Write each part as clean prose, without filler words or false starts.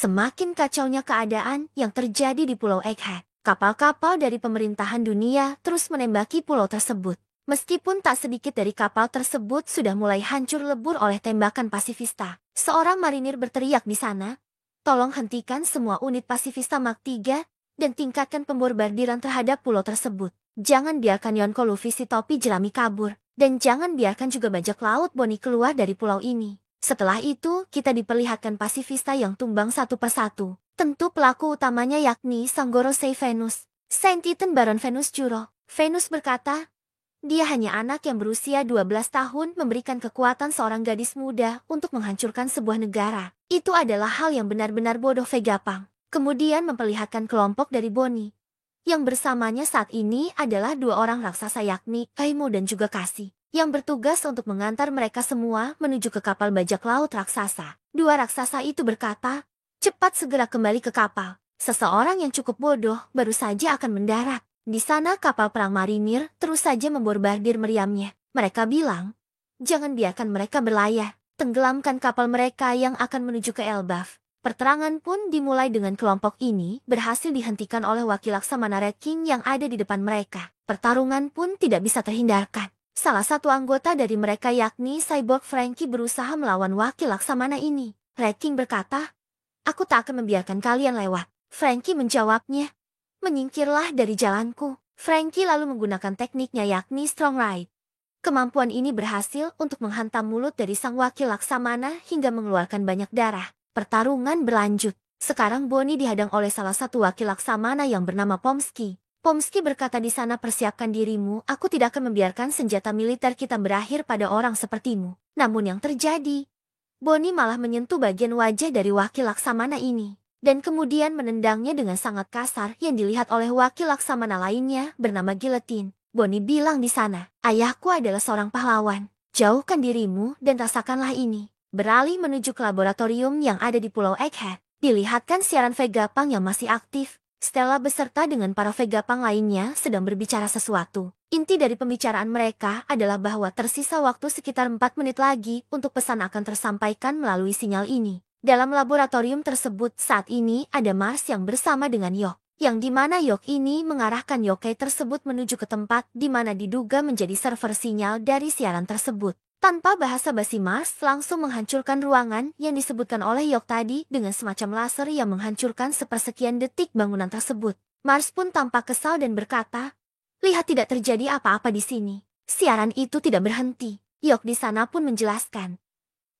Semakin kacaunya keadaan yang terjadi di Pulau Egghead. Kapal-kapal dari pemerintahan dunia terus menembaki pulau tersebut. Meskipun tak sedikit dari kapal tersebut sudah mulai hancur lebur oleh tembakan pasifista. Seorang marinir berteriak di sana, "Tolong hentikan semua unit pasifista Mark 3 dan tingkatkan pemborbardiran terhadap pulau tersebut. Jangan biarkan Yonko Luffy si topi jerami kabur. Dan jangan biarkan juga bajak laut Bonnie keluar dari pulau ini." Setelah itu, kita diperlihatkan pasifista yang tumbang satu persatu. Tentu pelaku utamanya yakni Sang Gorosei Venus, Saint Titan Baron Venus Juro. Venus berkata, dia hanya anak yang berusia 12 tahun memberikan kekuatan seorang gadis muda untuk menghancurkan sebuah negara. Itu adalah hal yang benar-benar bodoh Vegapunk. Kemudian memperlihatkan kelompok dari Bonnie. Yang bersamanya saat ini adalah dua orang raksasa yakni Kaimo dan juga Kasi, yang bertugas untuk mengantar mereka semua menuju ke kapal bajak laut raksasa. Dua raksasa itu berkata, "Cepat segera kembali ke kapal. Seseorang yang cukup bodoh baru saja akan mendarat." Di sana kapal perang marinir terus saja membombardir meriamnya. Mereka bilang, "Jangan biarkan mereka berlayar. Tenggelamkan kapal mereka yang akan menuju ke Elbaf." Perterangan pun dimulai dengan kelompok ini berhasil dihentikan oleh wakil Laksamana Red King yang ada di depan mereka. Pertarungan pun tidak bisa terhindarkan. Salah satu anggota dari mereka yakni Cyborg Frankie berusaha melawan wakil Laksamana ini. Red King berkata, "Aku tak akan membiarkan kalian lewat." Frankie menjawabnya, "Menyingkirlah dari jalanku." Frankie lalu menggunakan tekniknya yakni Strong Ride. Kemampuan ini berhasil untuk menghantam mulut dari sang wakil Laksamana hingga mengeluarkan banyak darah. Pertarungan berlanjut. Sekarang Bonnie dihadang oleh salah satu wakil Laksamana yang bernama Pomsky. Pomsky berkata di sana, "Persiapkan dirimu, aku tidak akan membiarkan senjata militer kita berakhir pada orang sepertimu." Namun yang terjadi, Bonnie malah menyentuh bagian wajah dari wakil Laksamana ini. Dan kemudian menendangnya dengan sangat kasar yang dilihat oleh wakil Laksamana lainnya bernama Guillotine. Bonnie bilang di sana, "Ayahku adalah seorang pahlawan. Jauhkan dirimu dan rasakanlah ini." Beralih menuju ke laboratorium yang ada di Pulau Egghead, dilihatkan siaran Vegapunk yang masih aktif. Stella beserta dengan para Vegapunk lainnya sedang berbicara sesuatu. Inti dari pembicaraan mereka adalah bahwa tersisa waktu sekitar 4 menit lagi untuk pesan akan tersampaikan melalui sinyal ini. Dalam laboratorium tersebut saat ini ada Mars yang bersama dengan Yok, yang dimana Yok ini mengarahkan yokai tersebut menuju ke tempat di mana diduga menjadi server sinyal dari siaran tersebut. Tanpa basa-basi Mars langsung menghancurkan ruangan yang disebutkan oleh Yok tadi dengan semacam laser yang menghancurkan sepersekian detik bangunan tersebut. Mars pun tampak kesal dan berkata, "Lihat, tidak terjadi apa-apa di sini. Siaran itu tidak berhenti." Yok di sana pun menjelaskan,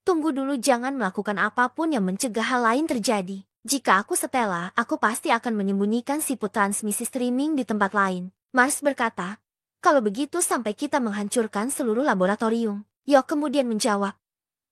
"Tunggu dulu, jangan melakukan apapun yang mencegah hal lain terjadi. Jika aku Stella, aku pasti akan menyembunyikan siput transmisi streaming di tempat lain." Mars berkata, "Kalau begitu sampai kita menghancurkan seluruh laboratorium." Yok kemudian menjawab,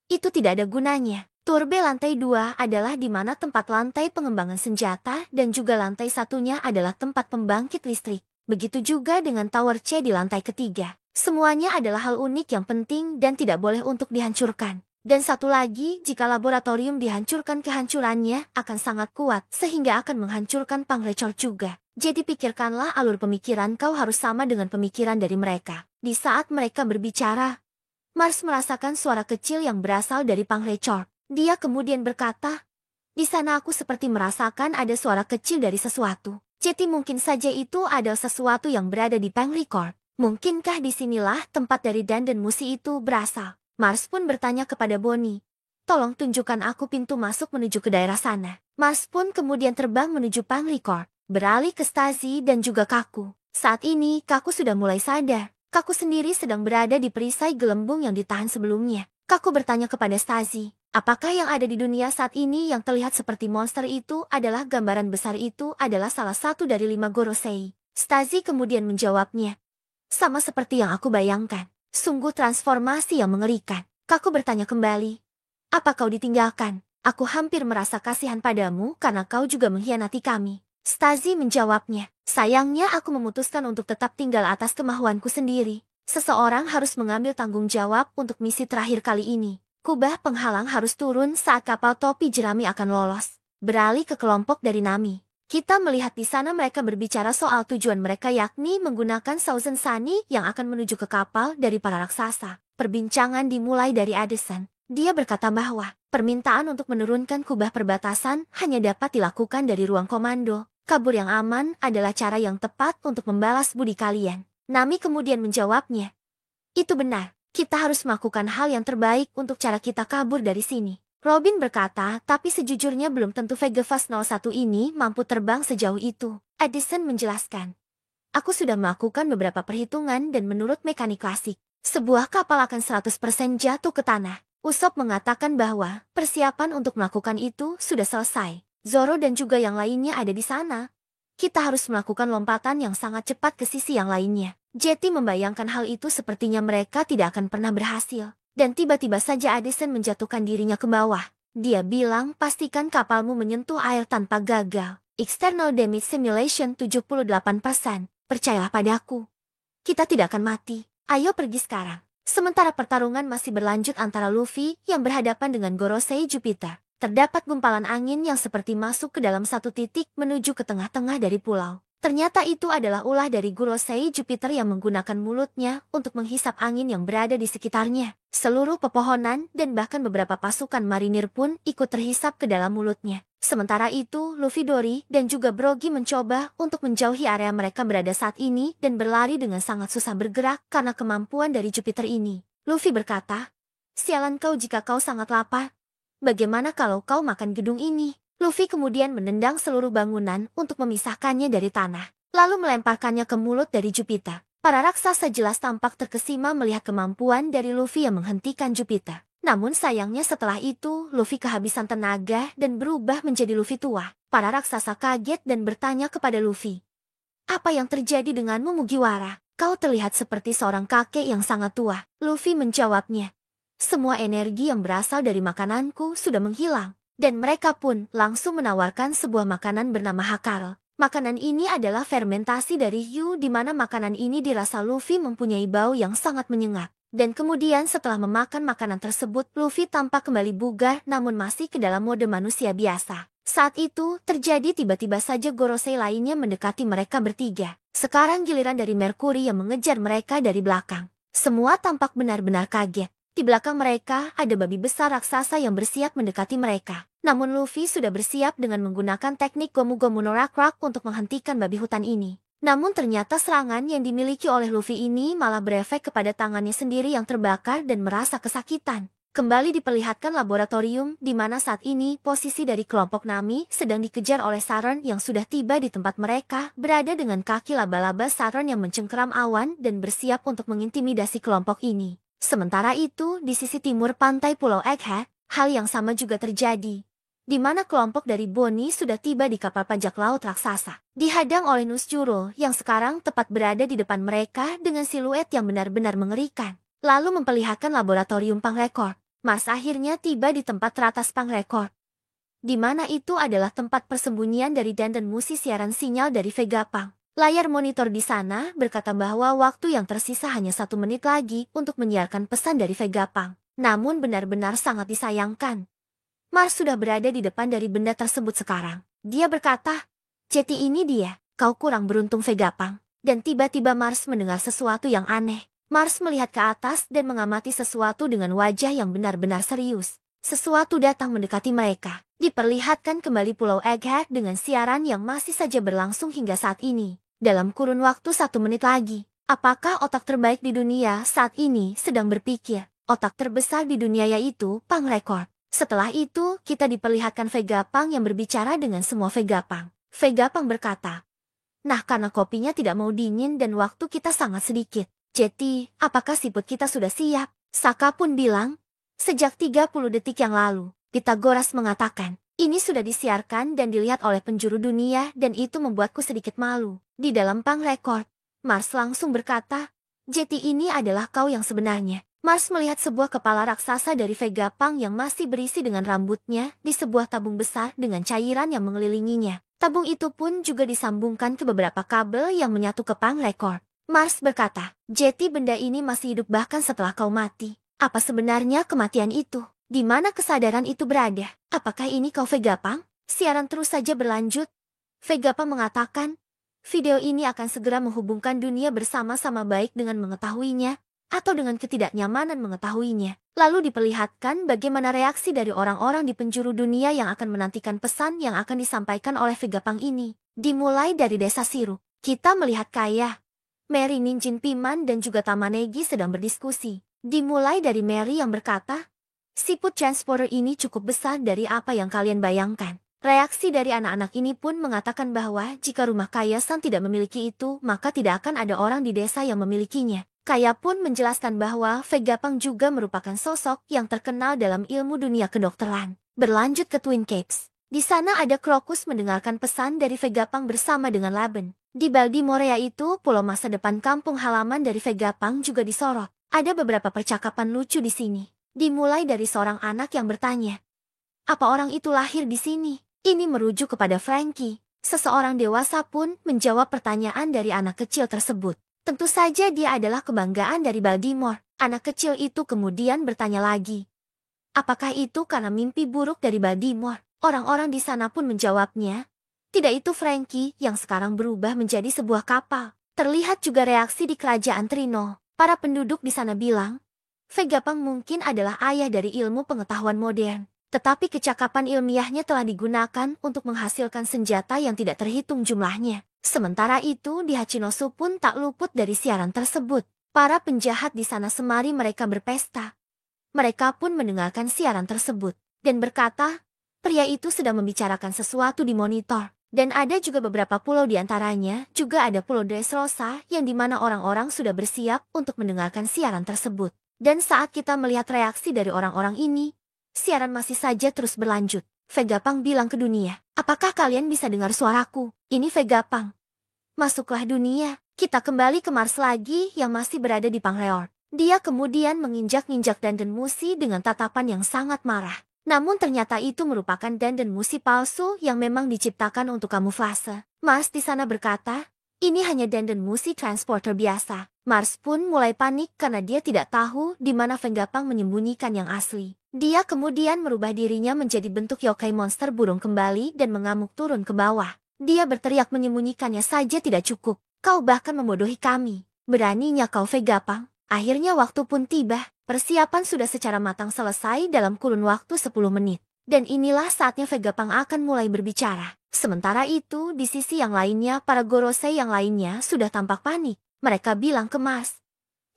"Itu tidak ada gunanya. Turbe lantai 2 adalah di mana tempat lantai pengembangan senjata dan juga lantai satunya adalah tempat pembangkit listrik. Begitu juga dengan Tower C di lantai ketiga. Semuanya adalah hal unik yang penting dan tidak boleh untuk dihancurkan. Dan satu lagi, jika laboratorium dihancurkan, kehancurannya akan sangat kuat sehingga akan menghancurkan Pangrecor juga. Jadi pikirkanlah alur pemikiran kau harus sama dengan pemikiran dari mereka." Di saat mereka berbicara, Mars merasakan suara kecil yang berasal dari Pangrecor. Dia kemudian berkata, "Di sana aku seperti merasakan ada suara kecil dari sesuatu. Jadi mungkin saja itu adalah sesuatu yang berada di Pangrecor. Mungkinkah disinilah tempat dari dan Musi itu berasal?" Mars pun bertanya kepada Bonnie, "Tolong tunjukkan aku pintu masuk menuju ke daerah sana." Mars pun kemudian terbang menuju Pangrecor, beralih ke Stacy dan juga Kaku. Saat ini Kaku sudah mulai sadar. Kaku sendiri sedang berada di perisai gelembung yang ditahan sebelumnya. Kaku bertanya kepada Stacy, "Apakah yang ada di dunia saat ini yang terlihat seperti monster itu adalah gambaran besar itu adalah salah satu dari 5 Gorosei?" Stacy kemudian menjawabnya, "Sama seperti yang aku bayangkan. Sungguh transformasi yang mengerikan." Kaku bertanya kembali, "Apa kau ditinggalkan? Aku hampir merasa kasihan padamu karena kau juga mengkhianati kami." Stacy menjawabnya, "Sayangnya aku memutuskan untuk tetap tinggal atas kemauanku sendiri. Seseorang harus mengambil tanggung jawab untuk misi terakhir kali ini. Kubah penghalang harus turun saat kapal topi jerami akan lolos." Beralih ke kelompok dari Nami. Kita melihat di sana mereka berbicara soal tujuan mereka yakni menggunakan Thousand Sunny yang akan menuju ke kapal dari para raksasa. Perbincangan dimulai dari Addison. Dia berkata bahwa permintaan untuk menurunkan kubah perbatasan hanya dapat dilakukan dari ruang komando. Kabur yang aman adalah cara yang tepat untuk membalas budi kalian. Nami kemudian menjawabnya. Itu benar, kita harus melakukan hal yang terbaik untuk cara kita kabur dari sini. Robin berkata, tapi sejujurnya belum tentu Vegafast 01 ini mampu terbang sejauh itu. Edison menjelaskan. Aku sudah melakukan beberapa perhitungan dan menurut mekanik klasik, sebuah kapal akan 100% jatuh ke tanah. Usopp mengatakan bahwa persiapan untuk melakukan itu sudah selesai. Zoro dan juga yang lainnya ada di sana. Kita harus melakukan lompatan yang sangat cepat ke sisi yang lainnya. Jetty membayangkan hal itu sepertinya mereka tidak akan pernah berhasil. Dan tiba-tiba saja Addison menjatuhkan dirinya ke bawah. Dia bilang, pastikan kapalmu menyentuh air tanpa gagal. External damage simulation 78%. Percayalah padaku. Kita tidak akan mati. Ayo pergi sekarang. Sementara pertarungan masih berlanjut antara Luffy yang berhadapan dengan Gorosei Jupiter. Terdapat gumpalan angin yang seperti masuk ke dalam satu titik menuju ke tengah-tengah dari pulau. Ternyata itu adalah ulah dari Gorosei Jupiter yang menggunakan mulutnya untuk menghisap angin yang berada di sekitarnya. Seluruh pepohonan dan bahkan beberapa pasukan marinir pun ikut terhisap ke dalam mulutnya. Sementara itu, Luffy, Dory, dan juga Brogy mencoba untuk menjauhi area mereka berada saat ini dan berlari dengan sangat susah bergerak karena kemampuan dari Jupiter ini. Luffy berkata, sialan kau jika kau sangat lapar. Bagaimana kalau kau makan gedung ini? Luffy kemudian menendang seluruh bangunan untuk memisahkannya dari tanah, lalu melemparkannya ke mulut dari Jupiter. Para raksasa jelas tampak terkesima melihat kemampuan dari Luffy yang menghentikan Jupiter. Namun sayangnya setelah itu, Luffy kehabisan tenaga dan berubah menjadi Luffy tua. Para raksasa kaget dan bertanya kepada Luffy. Apa yang terjadi denganmu, Mugiwara? Kau terlihat seperti seorang kakek yang sangat tua. Luffy menjawabnya. Semua energi yang berasal dari makananku sudah menghilang. Dan mereka pun langsung menawarkan sebuah makanan bernama Hakaro. Makanan ini adalah fermentasi dari hiu di mana makanan ini dirasa Luffy mempunyai bau yang sangat menyengat. Dan kemudian setelah memakan makanan tersebut, Luffy tampak kembali bugar namun masih ke dalam mode manusia biasa. Saat itu, terjadi tiba-tiba saja Gorosei lainnya mendekati mereka bertiga. Sekarang giliran dari Mercury yang mengejar mereka dari belakang. Semua tampak benar-benar kaget. Di belakang mereka ada babi besar raksasa yang bersiap mendekati mereka. Namun Luffy sudah bersiap dengan menggunakan teknik Gomu Gomu no Rock untuk menghentikan babi hutan ini. Namun ternyata serangan yang dimiliki oleh Luffy ini malah berefek kepada tangannya sendiri yang terbakar dan merasa kesakitan. Kembali diperlihatkan laboratorium di mana saat ini posisi dari kelompok Nami sedang dikejar oleh Saron yang sudah tiba di tempat mereka, berada dengan kaki laba-laba Saron yang mencengkeram awan dan bersiap untuk mengintimidasi kelompok ini. Sementara itu, di sisi timur pantai Pulau Egghead, hal yang sama juga terjadi. Di mana kelompok dari Bonnie sudah tiba di kapal bajak laut raksasa. Dihadang oleh Nusjuro yang sekarang tepat berada di depan mereka dengan siluet yang benar-benar mengerikan. Lalu memperlihatkan laboratorium Pangrekord. Mars akhirnya tiba di tempat teratas Pangrekord. Di mana itu adalah tempat persembunyian dari dan musi siaran sinyal dari Vegapunk. Layar monitor di sana berkata bahwa waktu yang tersisa hanya 1 menit lagi untuk menyiarkan pesan dari Vegapunk. Namun benar-benar sangat disayangkan. Mars sudah berada di depan dari benda tersebut sekarang. Dia berkata, Jetty ini dia, kau kurang beruntung Vegapunk. Dan tiba-tiba Mars mendengar sesuatu yang aneh. Mars melihat ke atas dan mengamati sesuatu dengan wajah yang benar-benar serius. Sesuatu datang mendekati mereka. Diperlihatkan kembali Pulau Egghead dengan siaran yang masih saja berlangsung hingga saat ini. Dalam kurun waktu 1 menit lagi, apakah otak terbaik di dunia saat ini sedang berpikir? Otak terbesar di dunia yaitu Pangrekord. Setelah itu, kita diperlihatkan Vegapunk yang berbicara dengan semua Vegapunk. Vegapunk berkata, nah karena kopinya tidak mau dingin dan waktu kita sangat sedikit. Jetty, apakah siput kita sudah siap? Saka pun bilang, sejak 30 detik yang lalu. Pythagoras mengatakan, ini sudah disiarkan dan dilihat oleh penjuru dunia dan itu membuatku sedikit malu. Di dalam Pangrekord, Mars langsung berkata, Jetty ini adalah kau yang sebenarnya. Mars melihat sebuah kepala raksasa dari Vegapunk yang masih berisi dengan rambutnya di sebuah tabung besar dengan cairan yang mengelilinginya. Tabung itu pun juga disambungkan ke beberapa kabel yang menyatu ke Pangrekord. Mars berkata, Jetty benda ini masih hidup bahkan setelah kau mati. Apa sebenarnya kematian itu? Di mana kesadaran itu berada? Apakah ini kau Vegapunk? Siaran terus saja berlanjut. Vegapunk mengatakan, video ini akan segera menghubungkan dunia bersama-sama baik dengan mengetahuinya. atau dengan ketidaknyamanan mengetahuinya. Lalu diperlihatkan bagaimana reaksi dari orang-orang di penjuru dunia yang akan menantikan pesan yang akan disampaikan oleh Vegapunk ini. Dimulai dari desa Siru, kita melihat Kaya, Mary, Ninjin Piman dan juga Tamanegi sedang berdiskusi. Dimulai dari Mary yang berkata, siput transporter ini cukup besar dari apa yang kalian bayangkan. Reaksi dari anak-anak ini pun mengatakan bahwa jika rumah Kaya-san tidak memiliki itu, maka tidak akan ada orang di desa yang memilikinya. Kaya pun menjelaskan bahwa Vegapunk juga merupakan sosok yang terkenal dalam ilmu dunia kedokteran. Berlanjut ke Twin Capes. Di sana ada Crocus mendengarkan pesan dari Vegapunk bersama dengan Laben. Di Baltimorea itu, pulau masa depan kampung halaman dari Vegapunk juga disorot. Ada beberapa percakapan lucu di sini. Dimulai dari seorang anak yang bertanya, apa orang itu lahir di sini? Ini merujuk kepada Frankie. Seseorang dewasa pun menjawab pertanyaan dari anak kecil tersebut. Tentu saja dia adalah kebanggaan dari Baltimore. Anak kecil itu kemudian bertanya lagi, apakah itu karena mimpi buruk dari Baltimore? Orang-orang di sana pun menjawabnya, tidak, itu Frankie yang sekarang berubah menjadi sebuah kapal. Terlihat juga reaksi di kerajaan Trino. Para penduduk di sana bilang, Vegapunk mungkin adalah ayah dari ilmu pengetahuan modern. Tetapi kecakapan ilmiahnya telah digunakan untuk menghasilkan senjata yang tidak terhitung jumlahnya. Sementara itu di Hachinosu pun tak luput dari siaran tersebut. Para penjahat di sana semari mereka berpesta. Mereka pun mendengarkan siaran tersebut dan berkata, pria itu sedang membicarakan sesuatu di monitor. Dan ada juga beberapa pulau di antaranya, juga ada Pulau Dressrosa yang dimana orang-orang sudah bersiap untuk mendengarkan siaran tersebut. Dan saat kita melihat reaksi dari orang-orang ini, siaran masih saja terus berlanjut. Vegapunk bilang ke dunia, apakah kalian bisa dengar suaraku? Ini Vegapunk. Masuklah dunia, kita kembali ke Mars lagi yang masih berada di Pangreor. Dia kemudian menginjak-injak Dandan Musi dengan tatapan yang sangat marah. Namun ternyata itu merupakan Dandan Musi palsu yang memang diciptakan untuk kamuflase. Mars di sana berkata, ini hanya Dandan Musi transporter biasa. Mars pun mulai panik karena dia tidak tahu di mana Vegapunk menyembunyikan yang asli. Dia kemudian merubah dirinya menjadi bentuk yokai monster burung kembali dan mengamuk turun ke bawah. Dia berteriak menyembunyikannya saja tidak cukup. Kau bahkan membodohi kami. Beraninya kau Vegapunk. Akhirnya waktu pun tiba. Persiapan sudah secara matang selesai dalam kurun waktu 10 menit. Dan inilah saatnya Vegapunk akan mulai berbicara. Sementara itu, di sisi yang lainnya, para Gorosei yang lainnya sudah tampak panik. Mereka bilang ke Mars,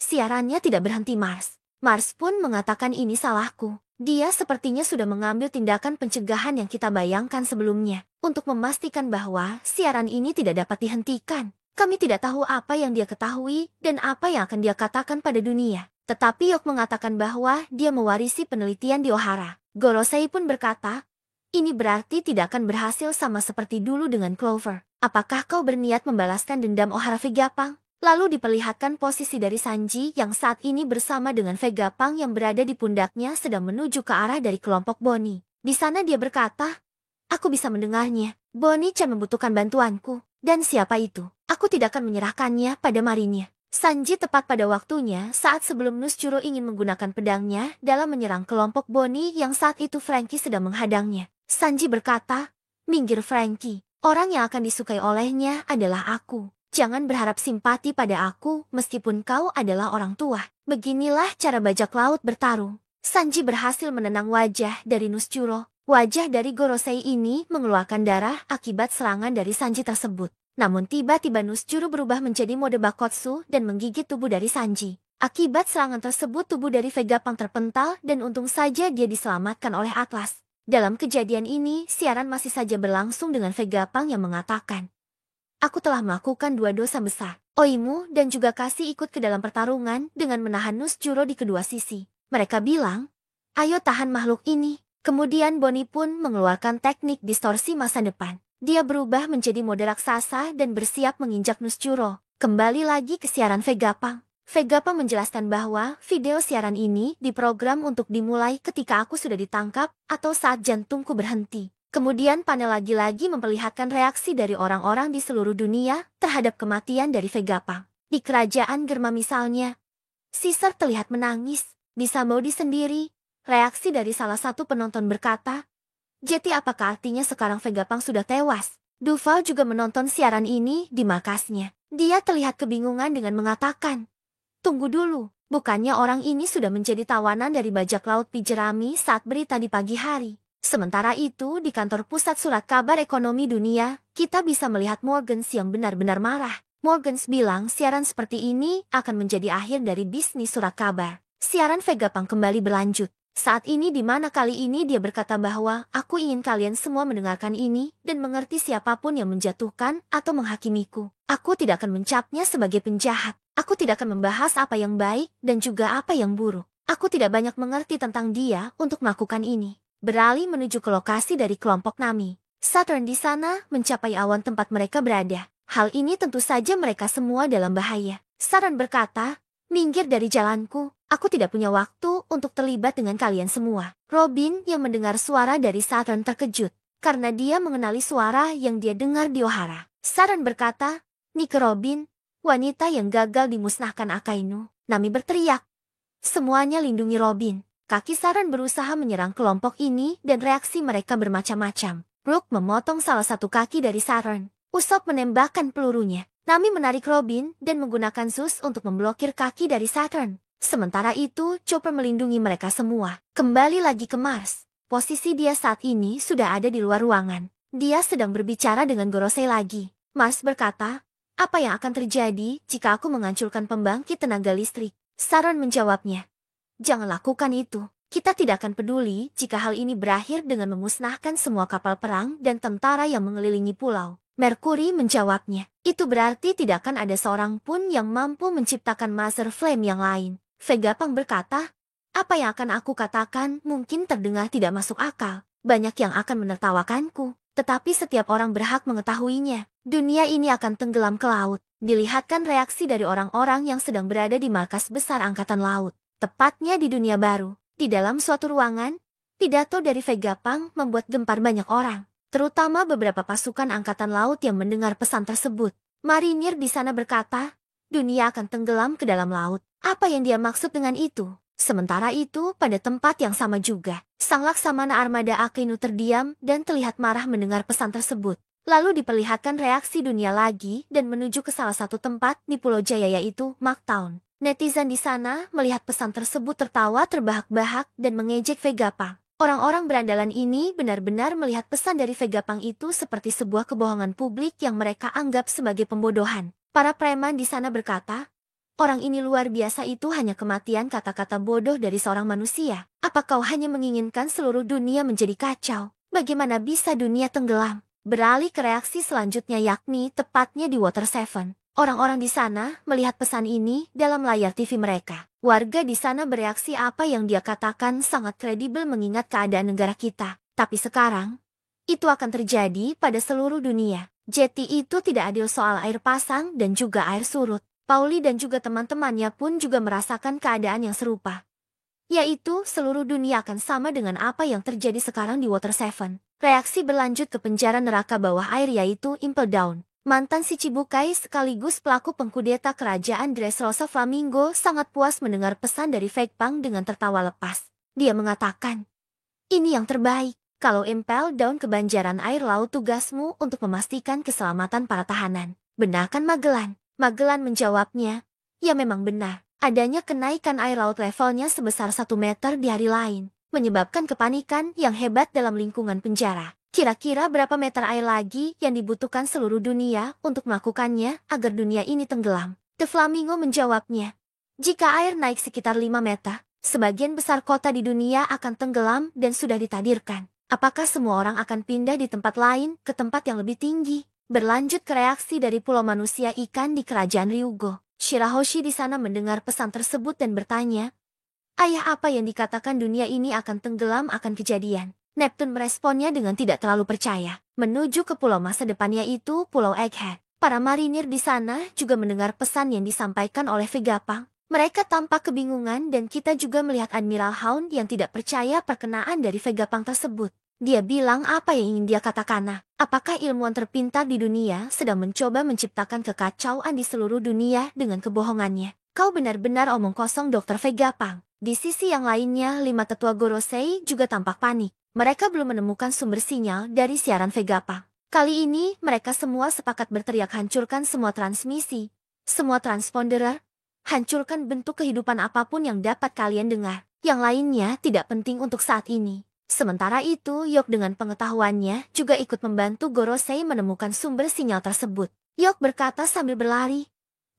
siarannya tidak berhenti Mars. Mars pun mengatakan ini salahku. Dia sepertinya sudah mengambil tindakan pencegahan yang kita bayangkan sebelumnya. Untuk memastikan bahwa siaran ini tidak dapat dihentikan. Kami tidak tahu apa yang dia ketahui dan apa yang akan dia katakan pada dunia. Tetapi Yok mengatakan bahwa dia mewarisi penelitian di Ohara. Gorosei pun berkata, ini berarti tidak akan berhasil sama seperti dulu dengan Clover. Apakah kau berniat membalaskan dendam Ohara Vegapunk? Lalu diperlihatkan posisi dari Sanji yang saat ini bersama dengan Vegapunk yang berada di pundaknya sedang menuju ke arah dari kelompok Bonnie. Di sana dia berkata, aku bisa mendengarnya. Bonnie-chan membutuhkan bantuanku. Dan siapa itu? Aku tidak akan menyerahkannya pada Marinya. Sanji tepat pada waktunya saat sebelum Nuschuro ingin menggunakan pedangnya dalam menyerang kelompok Bonnie yang saat itu Frankie sedang menghadangnya. Sanji berkata, minggir Frankie. Orang yang akan disukai olehnya adalah aku. Jangan berharap simpati pada aku meskipun kau adalah orang tua. Beginilah cara bajak laut bertarung. Sanji berhasil menenang wajah dari Nuschuro. Wajah dari Gorosei ini mengeluarkan darah akibat serangan dari Sanji tersebut. Namun tiba-tiba Nuschuro berubah menjadi mode Bakotsu dan menggigit tubuh dari Sanji. Akibat serangan tersebut tubuh dari Vegapunk terpental dan untung saja dia diselamatkan oleh Atlas. Dalam kejadian ini, siaran masih saja berlangsung dengan Vegapunk yang mengatakan, aku telah melakukan 2 dosa besar. Oimu dan juga Kasi ikut ke dalam pertarungan dengan menahan Nuschuro di kedua sisi. Mereka bilang, ayo tahan makhluk ini. Kemudian Bonnie pun mengeluarkan teknik distorsi masa depan. Dia berubah menjadi mode raksasa dan bersiap menginjak Nuschuro. Kembali lagi ke siaran Vegapunk. Vegapunk menjelaskan bahwa video siaran ini diprogram untuk dimulai ketika aku sudah ditangkap atau saat jantungku berhenti. Kemudian panel lagi-lagi memperlihatkan reaksi dari orang-orang di seluruh dunia terhadap kematian dari Vegapunk. Di kerajaan Germa misalnya, Caesar terlihat menangis. Di Sambaudi sendiri, reaksi dari salah satu penonton berkata, jadi apakah artinya sekarang Vegapunk sudah tewas? Duval juga menonton siaran ini di markasnya. Dia terlihat kebingungan dengan mengatakan, tunggu dulu, Bukannya orang ini sudah menjadi tawanan dari bajak laut Pijerami saat berita di pagi hari. Sementara itu, di kantor pusat surat kabar ekonomi dunia, kita bisa melihat Morgans yang benar-benar marah. Morgans bilang siaran seperti ini akan menjadi akhir dari bisnis surat kabar. Siaran Vegapunk kembali berlanjut. Saat ini di mana kali ini dia berkata bahwa aku ingin kalian semua mendengarkan ini dan mengerti siapapun yang menjatuhkan atau menghakimiku. Aku tidak akan mencapnya sebagai penjahat. Aku tidak akan membahas apa yang baik dan juga apa yang buruk. Aku tidak banyak mengerti tentang dia untuk melakukan ini. Beralih menuju ke lokasi dari kelompok Nami. Saturn di sana mencapai awan tempat mereka berada. Hal ini tentu saja mereka semua dalam bahaya. Saturn berkata, minggir dari jalanku, aku tidak punya waktu untuk terlibat dengan kalian semua. Robin yang mendengar suara dari Saturn terkejut, karena dia mengenali suara yang dia dengar di Ohara. Saturn berkata, Nike Robin, wanita yang gagal dimusnahkan Akainu. Nami berteriak, semuanya lindungi Robin. Kaki Saturn berusaha menyerang kelompok ini dan reaksi mereka bermacam-macam. Rook memotong salah satu kaki dari Saturn. Usopp menembakkan pelurunya. Nami menarik Robin dan menggunakan Zeus untuk memblokir kaki dari Saturn. Sementara itu, Chopper melindungi mereka semua. Kembali lagi ke Mars. Posisi dia saat ini sudah ada di luar ruangan. Dia sedang berbicara dengan Gorosei lagi. Mars berkata, apa yang akan terjadi jika aku menghancurkan pembangkit tenaga listrik? Saturn menjawabnya, jangan lakukan itu. Kita tidak akan peduli jika hal ini berakhir dengan memusnahkan semua kapal perang dan tentara yang mengelilingi pulau. Mercury menjawabnya, itu berarti tidak akan ada seorang pun yang mampu menciptakan Master Flame yang lain. Vegapunk berkata, apa yang akan aku katakan mungkin terdengar tidak masuk akal. Banyak yang akan menertawakanku, tetapi setiap orang berhak mengetahuinya. Dunia ini akan tenggelam ke laut. Dilihatkan reaksi dari orang-orang yang sedang berada di markas besar Angkatan Laut. Tepatnya di dunia baru, di dalam suatu ruangan, pidato dari Vegapunk membuat gempar banyak orang, terutama beberapa pasukan Angkatan Laut yang mendengar pesan tersebut. Marinir di sana berkata, dunia akan tenggelam ke dalam laut. Apa yang dia maksud dengan itu? Sementara itu, pada tempat yang sama juga, sang Laksamana Armada Akainu terdiam dan terlihat marah mendengar pesan tersebut. Lalu diperlihatkan reaksi dunia lagi dan menuju ke salah satu tempat di Pulau Jaya yaitu Marktown. Netizen di sana melihat pesan tersebut tertawa terbahak-bahak dan mengejek Vegapunk. Orang-orang berandalan ini benar-benar melihat pesan dari Vegapunk itu seperti sebuah kebohongan publik yang mereka anggap sebagai pembodohan. Para preman di sana berkata, orang ini luar biasa, itu hanya kematian kata-kata bodoh dari seorang manusia. Apa kau hanya menginginkan seluruh dunia menjadi kacau? Bagaimana bisa dunia tenggelam? Beralih ke reaksi selanjutnya yakni tepatnya di Water Seven. Orang-orang di sana melihat pesan ini dalam layar TV mereka. Warga di sana bereaksi apa yang dia katakan sangat kredibel mengingat keadaan negara kita. Tapi sekarang, itu akan terjadi pada seluruh dunia. Jetty itu tidak adil soal air pasang dan juga air surut. Pauli dan juga teman-temannya pun juga merasakan keadaan yang serupa. Yaitu seluruh dunia akan sama dengan apa yang terjadi sekarang di Water Seven. Reaksi berlanjut ke penjara neraka bawah air yaitu Impel Down. Mantan si Cibukai sekaligus pelaku pengkudeta kerajaan Dressrosa Flamingo sangat puas mendengar pesan dari Vegapunk dengan tertawa lepas. Dia mengatakan, ini yang terbaik. Kalau Impel Down ke Banjaran Air Laut, tugasmu untuk memastikan keselamatan para tahanan. Benar kan Magellan? Magellan menjawabnya, ya memang benar. Adanya kenaikan air laut levelnya sebesar 1 meter di hari lain, menyebabkan kepanikan yang hebat dalam lingkungan penjara. Kira-kira berapa meter air lagi yang dibutuhkan seluruh dunia untuk melakukannya agar dunia ini tenggelam? The Flamingo menjawabnya, jika air naik sekitar 5 meter, sebagian besar kota di dunia akan tenggelam dan sudah ditakdirkan. Apakah semua orang akan pindah di tempat lain ke tempat yang lebih tinggi? Berlanjut ke reaksi dari Pulau Manusia Ikan di Kerajaan Ryugo. Shirahoshi di sana mendengar pesan tersebut dan bertanya, ayah, apa yang dikatakan dunia ini akan tenggelam akan kejadian? Neptune meresponnya dengan tidak terlalu percaya. Menuju ke pulau masa depannya itu Pulau Egghead. Para marinir di sana juga mendengar pesan yang disampaikan oleh Vegapunk. Mereka tampak kebingungan dan kita juga melihat Admiral Hound yang tidak percaya perkenaan dari Vegapunk tersebut. Dia bilang apa yang ingin dia katakan. Apakah ilmuwan terpintar di dunia sedang mencoba menciptakan kekacauan di seluruh dunia dengan kebohongannya? Kau benar-benar omong kosong, Dr. Vegapunk. Di sisi yang lainnya, 5 tetua Gorosei juga tampak panik. Mereka belum menemukan sumber sinyal dari siaran Vegapunk. Kali ini, mereka semua sepakat berteriak hancurkan semua transmisi, semua transponder, Hancurkan bentuk kehidupan apapun yang dapat kalian dengar. Yang lainnya tidak penting untuk saat ini. Sementara itu, Yok dengan pengetahuannya juga ikut membantu Gorosei menemukan sumber sinyal tersebut. Yok berkata sambil berlari,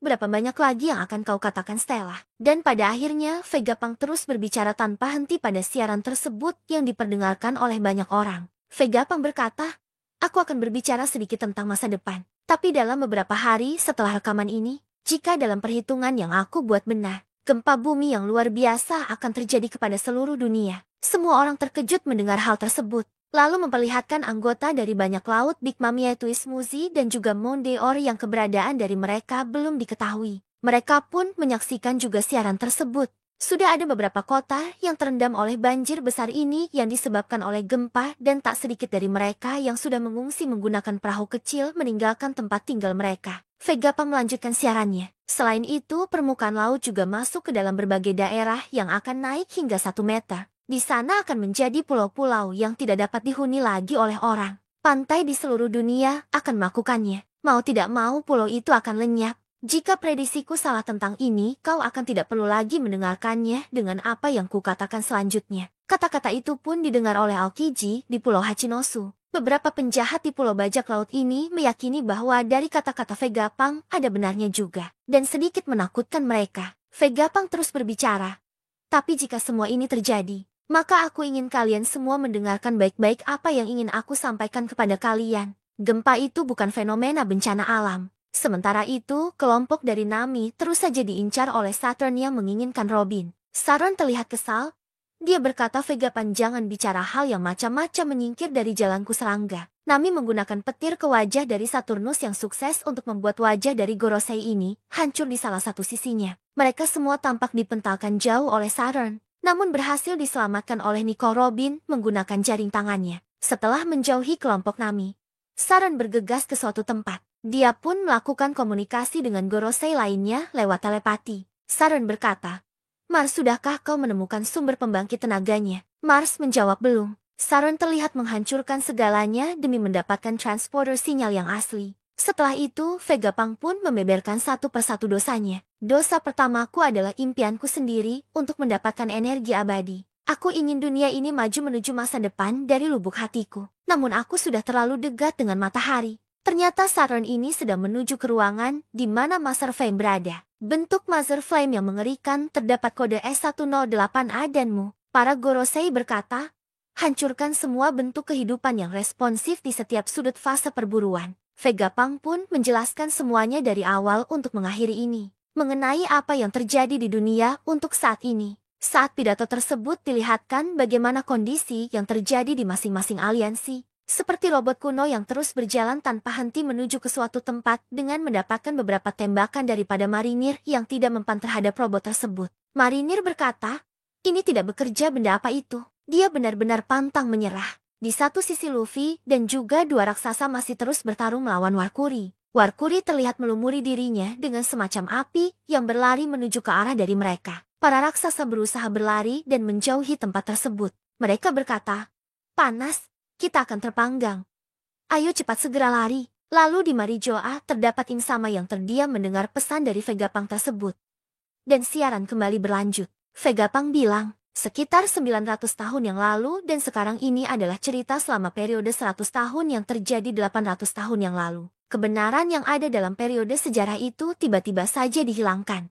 "Berapa banyak lagi yang akan kau katakan, Stella?" Dan pada akhirnya, Vegapunk terus berbicara tanpa henti pada siaran tersebut yang diperdengarkan oleh banyak orang. Vegapunk berkata, "Aku akan berbicara sedikit tentang masa depan. Tapi dalam beberapa hari setelah rekaman ini, jika dalam perhitungan yang aku buat benar, gempa bumi yang luar biasa akan terjadi kepada seluruh dunia." Semua orang terkejut mendengar hal tersebut, lalu memperlihatkan anggota dari banyak laut Big Mom yaitu Ismuzi dan juga Mondeor yang keberadaan dari mereka belum diketahui. Mereka pun menyaksikan juga siaran tersebut. Sudah ada beberapa kota yang terendam oleh banjir besar ini yang disebabkan oleh gempa dan tak sedikit dari mereka yang sudah mengungsi menggunakan perahu kecil meninggalkan tempat tinggal mereka. Vegapunk melanjutkan siarannya. Selain itu, permukaan laut juga masuk ke dalam berbagai daerah yang akan naik hingga 1 meter. Di sana akan menjadi pulau-pulau yang tidak dapat dihuni lagi oleh orang. Pantai di seluruh dunia akan melakukannya. Mau tidak mau pulau itu akan lenyap. Jika prediksiku salah tentang ini, kau akan tidak perlu lagi mendengarkannya dengan apa yang kukatakan selanjutnya. Kata-kata itu pun didengar oleh Aokiji di Pulau Hachinosu. Beberapa penjahat di Pulau Bajak Laut ini meyakini bahwa dari kata-kata Vegapunk ada benarnya juga. Dan sedikit menakutkan mereka. Vegapunk terus berbicara. Tapi jika semua ini terjadi, maka aku ingin kalian semua mendengarkan baik-baik apa yang ingin aku sampaikan kepada kalian. Gempa itu bukan fenomena bencana alam. Sementara itu, kelompok dari Nami terus saja diincar oleh Saturn yang menginginkan Robin. Saturn terlihat kesal. Dia berkata, "Vegapunk, jangan bicara hal yang macam-macam, menyingkir dari jalanku serangga." Nami menggunakan petir ke wajah dari Saturnus yang sukses untuk membuat wajah dari Gorosei ini hancur di salah satu sisinya. Mereka semua tampak dipentalkan jauh oleh Saturn, namun berhasil diselamatkan oleh Nico Robin menggunakan jaring tangannya. Setelah menjauhi kelompok Nami, Saturn bergegas ke suatu tempat. Dia pun melakukan komunikasi dengan Gorosei lainnya lewat telepati. Saturn berkata, "Mars, sudahkah kau menemukan sumber pembangkit tenaganya?" Mars menjawab, "Belum." Saturn terlihat menghancurkan segalanya demi mendapatkan transporter sinyal yang asli. Setelah itu, Vegapunk pun membeberkan satu persatu dosanya. "Dosa pertamaku adalah impianku sendiri untuk mendapatkan energi abadi. Aku ingin dunia ini maju menuju masa depan dari lubuk hatiku. Namun aku sudah terlalu dekat dengan matahari." Ternyata Saturn ini sedang menuju ke ruangan di mana Master Flame berada. Bentuk Master Flame yang mengerikan, terdapat kode S108A dan Mu. Para Gorosei berkata, "Hancurkan semua bentuk kehidupan yang responsif di setiap sudut fase perburuan." Vegapunk pun menjelaskan semuanya dari awal untuk mengakhiri ini. Mengenai apa yang terjadi di dunia untuk saat ini. Saat pidato tersebut dilihatkan bagaimana kondisi yang terjadi di masing-masing aliansi. Seperti robot kuno yang terus berjalan tanpa henti menuju ke suatu tempat dengan mendapatkan beberapa tembakan daripada marinir yang tidak mempan terhadap robot tersebut. Marinir berkata, "Ini tidak bekerja, benda apa itu?" Dia benar-benar pantang menyerah. Di satu sisi Luffy dan juga dua raksasa masih terus bertarung melawan Warkuri. Warkuri terlihat melumuri dirinya dengan semacam api yang berlari menuju ke arah dari mereka. Para raksasa berusaha berlari dan menjauhi tempat tersebut. Mereka berkata, "Panas. Kita akan terpanggang. Ayo cepat segera lari." Lalu di Marijoa terdapat Insama yang terdiam mendengar pesan dari Vegapunk tersebut. Dan siaran kembali berlanjut. Vegapunk bilang, "Sekitar 900 tahun yang lalu dan sekarang ini adalah cerita selama periode 100 tahun yang terjadi 800 tahun yang lalu. Kebenaran yang ada dalam periode sejarah itu tiba-tiba saja dihilangkan.